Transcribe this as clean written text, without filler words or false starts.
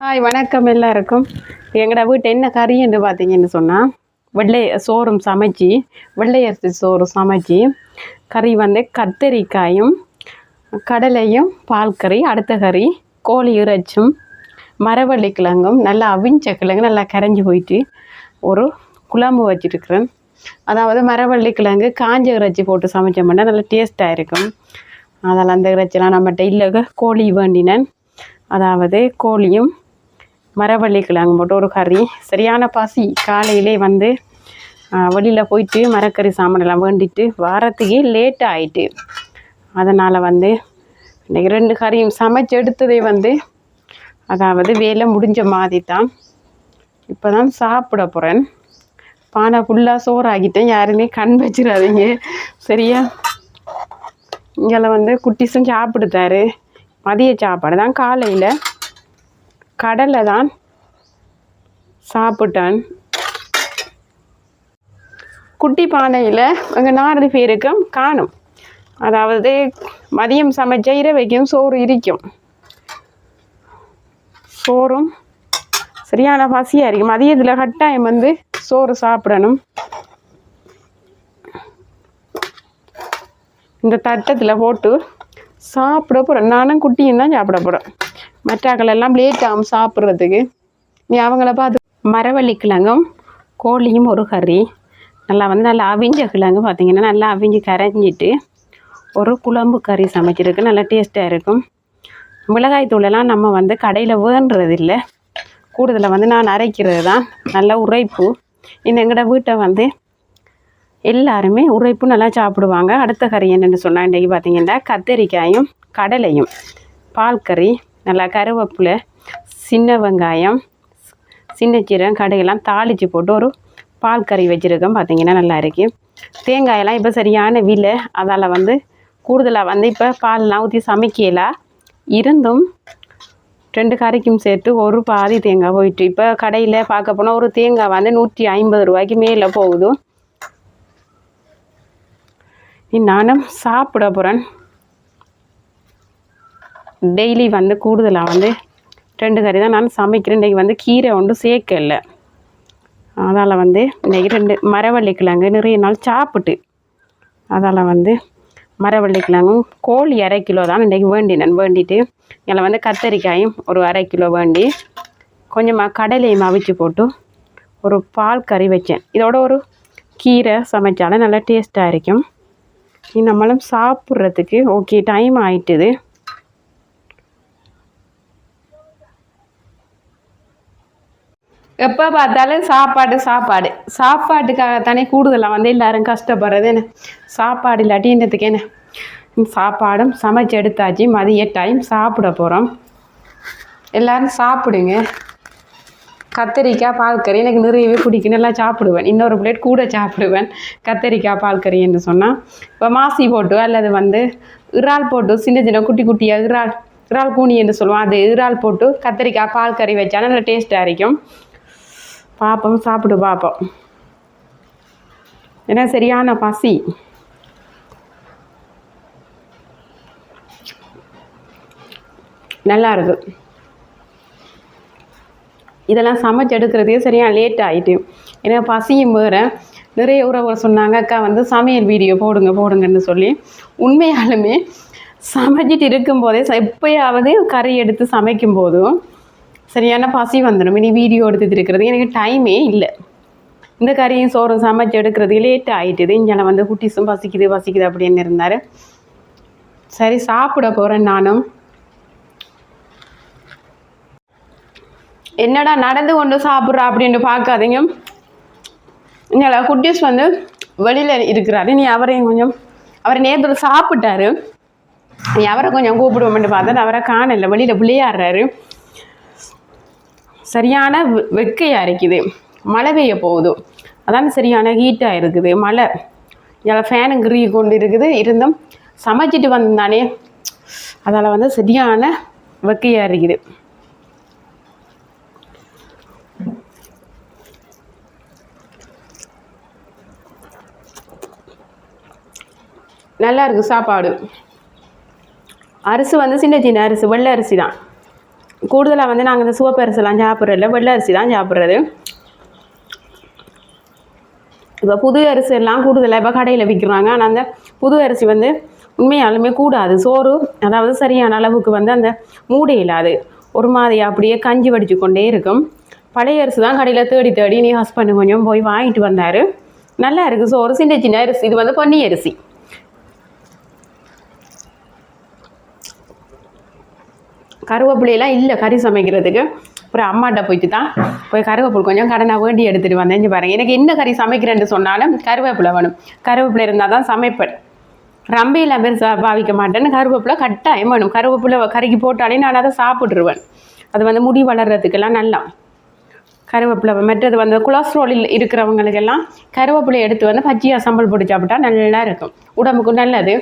Hi வணக்கம் எல்லாருக்கும். எங்களோட வீட்டு என்ன கறின்னு பார்த்தீங்கன்னு சொன்னால் வெள்ளை அரிசி சோறு சமைச்சி கறி வந்து கத்தரிக்காயும் கடலையும் பால் கறி, அடுத்த கறி கோழி இறைச்சும் மரவள்ளி கிழங்கும் நல்லா அவிஞ்ச கிழங்கு நல்லா கரைஞ்சி போயிட்டு ஒரு குழம்பு வச்சுருக்கிறேன். அதாவது மரவள்ளி கிழங்கு காஞ்ச இறைச்சி போட்டு சமைச்சோம்னா நல்லா டேஸ்ட்டாக இருக்கும். அதில் அந்த இறைச்சிலாம் நம்மகிட்ட இல்லை, கோழி வேண்டினேன். அதாவது கோழியும் மரவள்ளி கிழங்கு போட்டு ஒரு கறி. சரியான பசி. காலையிலே வந்து வெளியில் போயிட்டு மரக்கறி சாமானெல்லாம் வேண்டிட்டு வாரத்துக்கே லேட் ஆகிட்டு, அதனால் வந்து இன்றைக்கி 2 கறியும் சமைச்சு எடுத்ததே வந்து அதாவது வேலை முடிஞ்ச மாதிரி தான். இப்போ தான் சாப்பிட போகிறேன். பானை ஃபுல்லாக சோறாகிட்டேன். யாருமே கண் வச்சிடாதீங்க சரியா. இங்கே வந்து குட்டிஸும் சாப்பிடுத்தாரு. மதிய சாப்பாடு தான். காலையில் கடலை தான் சாப்பிட்டேன். குட்டி பானையில் எங்கள் 4 பேருக்கும் காணும். அதாவது மதியம் சமைச்ச இரவைக்கும் சோறு இருக்கும். சோறும் சரியான பசியாக இருக்கும். மதியத்தில் கட்டாயம் வந்து சோறு சாப்பிடணும். இந்த தட்டத்தில் போட்டு சாப்பிட போகிறேன். நானும் குட்டியும் தான் சாப்பிட போகிறேன். மற்றாக்கள் எல்லாம் லேட் ஆகும் சாப்பிட்றதுக்கு. நீ அவங்கள பார்த்து மரவள்ளி கிழங்கும் கோழியும் ஒரு கறி. நல்லா அவிஞ்ச கிழங்கு பார்த்திங்கன்னா நல்லா அவிஞ்சு கரைஞ்சிட்டு ஒரு குழம்பு கறி சமைச்சிருக்கு. நல்லா டேஸ்ட்டாக இருக்கும். மிளகாய் தூளெல்லாம் நம்ம வந்து கடையில் வேண்டுறதில்லை. கூடுதலாக வந்து நான் அரைக்கிறது தான். நல்ல உரைப்பு. இன்னும் எங்களோட வீட்டை வந்து எல்லாருமே உரைப்பு நல்லா சாப்பிடுவாங்க. அடுத்த கறி என்னென்னு சொன்னால் இன்றைக்கி பார்த்திங்கன்னா கத்தரிக்காயும் கடலையும் பால் கறி, நல்லா கருவேப்பிலை, சின்ன வெங்காயம், சின்ன சீரகம், கடையெல்லாம் தாளித்து போட்டு ஒரு பால் கறி வச்சுருக்கோம். பார்த்திங்கன்னா நல்லா இருக்குது. தேங்காயெல்லாம் இப்போ சரியான விலை. அதால் வந்து கூடுதலாக வந்து இப்போ பாலெலாம் ஊற்றி சமைக்கலாம். இருந்தும் 2 கறிக்கும் சேர்த்து ஒரு பாதி தேங்காய் போயிட்டு இப்போ கடையில் பார்க்க போனால் ஒரு தேங்காய் வந்து 150 ரூபாய்க்கு மேலே போகுது. நானும் சாப்பிட போகிறேன். டெய்லி வந்து கூடுதலாக வந்து 2 கறி தான் நான் சமைக்கிறேன். இன்றைக்கி வந்து கீரை ஒன்று சேர்க்கலை. அதால் வந்து இன்றைக்கி 2 மரவள்ளி கிழங்கு நிறைய நாள் சாப்பிட்டு, அதால் வந்து மரவள்ளி கிழங்கும் கோழி 1/2 கிலோ தான் இன்றைக்கி வேண்டிட்டு இதில் வந்து கத்தரிக்காயும் ஒரு 1/2 கிலோ வேண்டி கொஞ்சமாக கடலையும் அவிச்சு போட்டு ஒரு பால் கறி வச்சேன். இதோட ஒரு கீரை சமைச்சாலும் நல்லா டேஸ்ட்டாக இருக்கும். நம்மளும் சாப்பிட்றதுக்கு ஓகே டைம் ஆயிட்டுது. எப்போ பார்த்தாலும் சாப்பாட்டுக்காக தானே கூடுதலாக வந்து எல்லோரும் கஷ்டப்படுறது. என்ன சாப்பாடு இல்லாட்டி என்னத்துக்கு என்ன. சாப்பாடும் சமைச்சு எடுத்தாச்சு. மதிய டைம் சாப்பிட போகிறோம். எல்லோரும் சாப்பிடுங்க. கத்தரிக்காய் பால் கறி எனக்கு நிறையவே பிடிக்கும். நல்லா சாப்பிடுவேன். இன்னொரு பிளேட் கூட சாப்பிடுவேன் கத்தரிக்காய் பால் கறி என்று சொன்னால். இப்போ மாசி போட்டு அல்லது வந்து இறால் போட்டு சின்ன குட்டி குட்டியாக இறால் கூனி என்று சொல்லுவோம். அது இறால் போட்டு கத்தரிக்காய் பால் கறி வச்சாலும் நல்லா டேஸ்ட்டாக இருக்கும். சாப்பிட்டு பார்ப்போம். ஏன்னா சரியான பசி. நல்லா இருக்கு. இதெல்லாம் சமைச்சு எடுக்கிறதுக்கே சரியாக லேட் ஆகிட்டு. ஏன்னா பசியும் வேறு. நிறைய உறவுகள் சொன்னாங்க, அக்கா வந்து சமையல் வீடியோ போடுங்கன்னு சொல்லி. உண்மையாலுமே சமைச்சிட்டு இருக்கும்போதே எப்போயாவது கறி எடுத்து சமைக்கும் போதும் சரியான பசி வந்துடும். இனி வீடியோ எடுத்துட்டு இருக்கிறது எனக்கு டைமே இல்லை. இந்த கறியும் சோறும் சமைச்சு எடுக்கிறதுக்கு லேட் ஆகிட்டுது. இங்கே வந்து குட்டிஸும் பசிக்குது அப்படின்னு இருந்தார். சரி சாப்பிட போகிறேன் நானும். என்னடா நடந்து கொண்டு சாப்பிட்றா அப்படின்னு பார்க்காதீங்க. இங்கே குட்டிஸ் வந்து வெளியில் இருக்கிறாரு. நீ அவர் நேரத்தில் சாப்பிட்டாரு. நீ அவரை கொஞ்சம் கூப்பிடுவோம்னு பார்த்தா அவரை காணலை. வெளியில் விளையாடுறாரு. சரியான வெக்கையாக இருக்குது. மழை பெய்ய போகுது. அதான் சரியான ஹீட்டாக இருக்குது. மழை இதில் ஃபேனு கிரி கொண்டு இருக்குது. இருந்தும் சமைச்சிட்டு வந்தானே அதால் வந்து சரியான வெக்கையாக இருக்குது. நல்லா இருக்குது சாப்பாடு. அரிசி வந்து சின்ன அரிசி, வெள்ளை அரிசி தான். கூடுதலாக வந்து நாங்கள் இந்த சிவப்பு அரிசிலாம் சாப்பிட்றதில்ல, வெள்ளை அரிசி தான் சாப்பிட்றது. இப்போ புது அரிசி எல்லாம் கூடுதலாக இப்போ கடையில் விற்கிறாங்க. ஆனால் அந்த புது அரிசி வந்து உண்மையாலுமே கூடாது. சோறு அதாவது சரியான அளவுக்கு வந்து அந்த மூடை இல்லாது ஒரு மாதிரி அப்படியே கஞ்சி வடித்து கொண்டே இருக்கும். பழைய அரிசி தான் கடையில் தேடி தேடி நீ ஹஸ்பண்டு கொஞ்சம் போய் வாங்கிட்டு வந்தார். நல்லா இருக்குது சோறு. சின்ன சின்ன அரிசி, இது வந்து பொன்னி அரிசி. கருவேப்பிலையெல்லாம் இல்லை கறி சமைக்கிறதுக்கு. அப்புறம் அம்மாட்ட போயிட்டு தான் போய் கருவேப்பிலை கொஞ்சம் கடனாக வேண்டி எடுத்துகிட்டு வந்தேன். பாருங்கள், எனக்கு என்ன கறி சமைக்கிறேன்னு சொன்னாலும் கருவேப்பிலை வேணும். கருவேப்பிலை இருந்தால் தான் சமைப்பேன். ரம்பையெல்லாம் பெருசாக பாவிக்க மாட்டேன்னு கருவேப்பிலை கட்டாயம் வேணும். கருவேப்பிலை கறிக்கு போட்டாலே நான் அதை சாப்பிட்ருவேன். அது வந்து முடி வளர்கிறதுக்கெல்லாம் நல்லா. கருவேப்பிலை மற்றது வந்து கொலஸ்ட்ராலில் இருக்கிறவங்களுக்கெல்லாம் கருவேப்பிலை எடுத்து வந்து பச்சையாக சம்பல் போட்டு சாப்பிட்டா நல்லா இருக்கும், உடம்புக்கும் நல்லது.